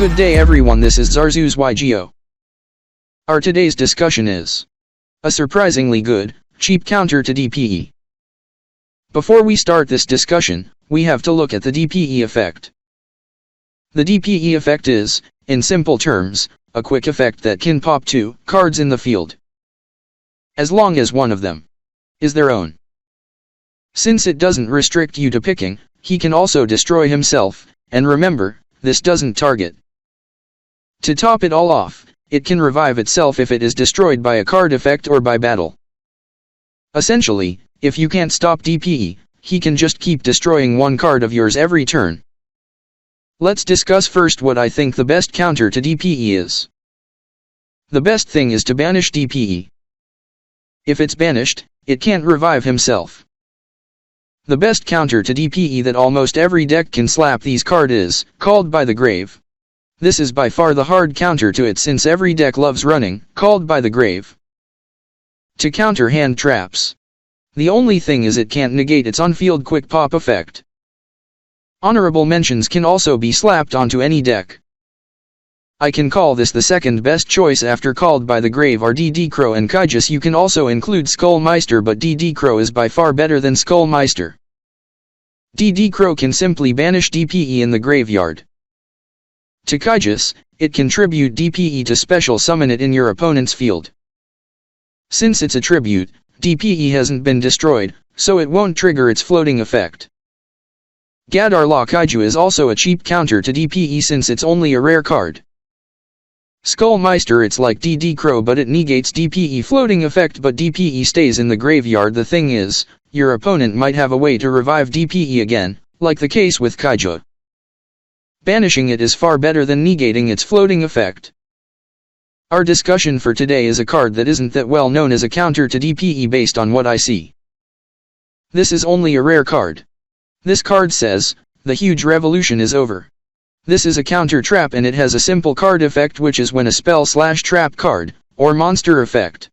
Good day everyone, this is Zarzu's YUGIOH. Our today's discussion is a surprisingly good, cheap counter to DPE. Before we start this discussion, we have to look at the DPE effect. The DPE effect is, in simple terms, a quick effect that can pop 2 cards in the field, as long as one of them is their own. Since it doesn't restrict you to picking, he can also destroy himself, and remember, this doesn't target. To top it all off, it can revive itself if it is destroyed by a card effect or by battle. Essentially, if you can't stop DPE, he can just keep destroying one card of yours every turn. Let's discuss first what I think the best counter to DPE is. The best thing is to banish DPE. If it's banished, it can't revive himself. The best counter to DPE that almost every deck can slap these card is Called by the Grave. This is by far the hard counter to it since every deck loves running Called by the Grave to counter hand traps. The only thing is it can't negate its on-field quick pop effect. Honorable mentions can also be slapped onto any deck. I can call this the second best choice after Called by the Grave are DD Crow and YUGIOH. You can also include Skullmeister, but DD Crow is by far better than Skullmeister. DD Crow can simply banish DPE in the graveyard. To YUGIOH, it can tribute DPE to special summon it in your opponent's field. Since it's a tribute, DPE hasn't been destroyed, so it won't trigger its floating effect. Gadarla Kaiju is also a cheap counter to DPE since it's only a rare card. Skullmeister, it's like DD Crow but it negates DPE floating effect, but DPE stays in the graveyard. The thing is, your opponent might have a way to revive DPE again, like the case with YUGIOH. Banishing it is far better than negating its floating effect. Our discussion for today is a card that isn't that well known as a counter to DPE based on what I see. This is only a rare card. This card says, "The huge revolution is over." This is a counter trap and it has a simple card effect, which is when a spell/trap card, or monster effect,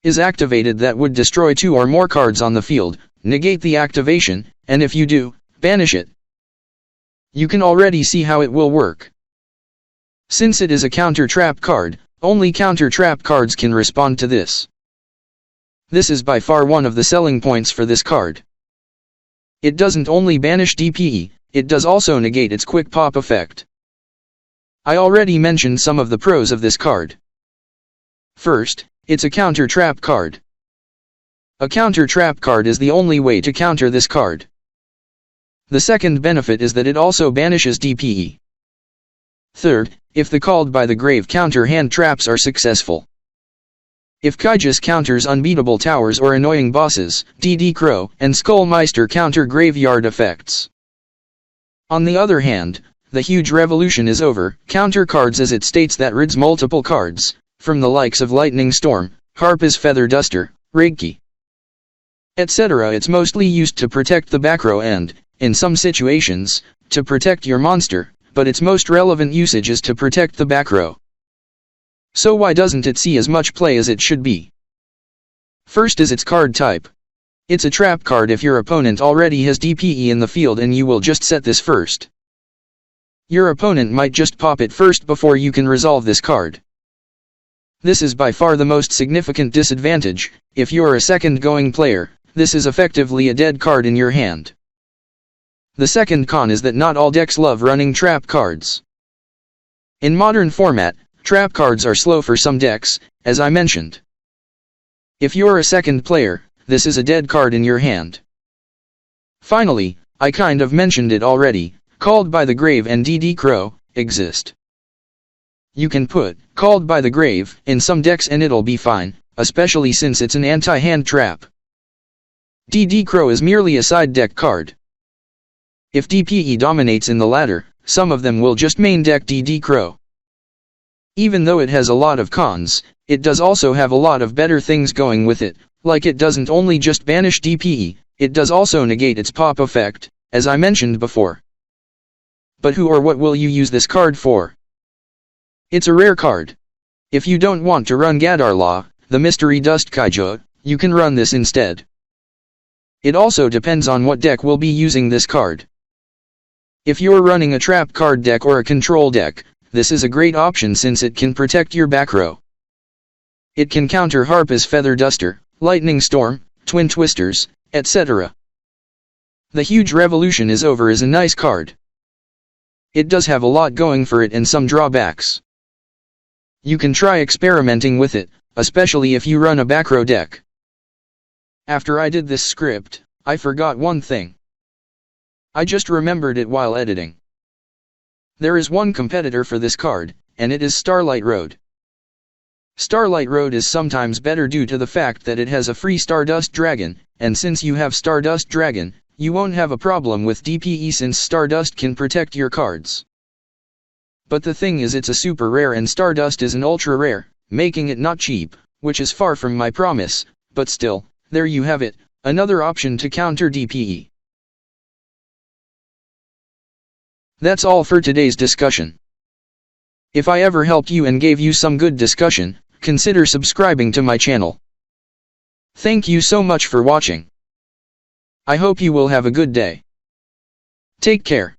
is activated that would destroy 2 or more cards on the field, negate the activation, and if you do, banish it. You can already see how it will work. Since it is a counter trap card, only counter trap cards can respond to this. This is by far one of the selling points for this card. It doesn't only banish DPE, it does also negate its quick pop effect. I already mentioned some of the pros of this card. First, it's a counter trap card. A counter trap card is the only way to counter this card. The second benefit is that it also banishes DPE. Third, if the Called by the Grave counter hand traps are successful. If YUGIOH counters unbeatable towers or annoying bosses, DD Crow and Skullmeister counter graveyard effects. On the other hand, the huge revolution is over counter cards as it states that rids multiple cards, from the likes of Lightning Storm, Harpa's Feather Duster, Reiki, etc. It's mostly used to protect the back row and, in some situations, to protect your monster, but its most relevant usage is to protect the back row. So why doesn't it see as much play as it should be? First is its card type. It's a trap card if your opponent already has DPE in the field and you will just set this first. Your opponent might just pop it first before you can resolve this card. This is by far the most significant disadvantage. If you're a second going player, this is effectively a dead card in your hand. The second con is that not all decks love running trap cards. In modern format, trap cards are slow for some decks, as I mentioned. If you're a second player, this is a dead card in your hand. Finally, I kind of mentioned it already, Called by the Grave and DD Crow exist. You can put Called by the Grave in some decks and it'll be fine, especially since it's an anti-hand trap. DD Crow is merely a side deck card. If DPE dominates in the latter, some of them will just main deck DD Crow. Even though it has a lot of cons, it does also have a lot of better things going with it, like it doesn't only just banish DPE, it does also negate its pop effect, as I mentioned before. But who or what will you use this card for? It's a rare card. If you don't want to run Gadarla, the Mystery Dust YUGIOH, you can run this instead. It also depends on what deck will be using this card. If you're running a trap card deck or a control deck, this is a great option since it can protect your back row. It can counter Harp's Feather Duster, Lightning Storm, Twin Twisters, etc. The Huge Revolution is Over is a nice card. It does have a lot going for it and some drawbacks. You can try experimenting with it, especially if you run a back row deck. After I did this script, I forgot one thing. I just remembered it while editing. There is one competitor for this card, and it is Starlight Road. Starlight Road is sometimes better due to the fact that it has a free Stardust Dragon, and since you have Stardust Dragon, you won't have a problem with DPE since Stardust can protect your cards. But the thing is it's a super rare and Stardust is an ultra rare, making it not cheap, which is far from my promise, but still, there you have it, another option to counter DPE. That's all for today's discussion. If I ever helped you and gave you some good discussion, consider subscribing to my channel. Thank you so much for watching. I hope you will have a good day. Take care.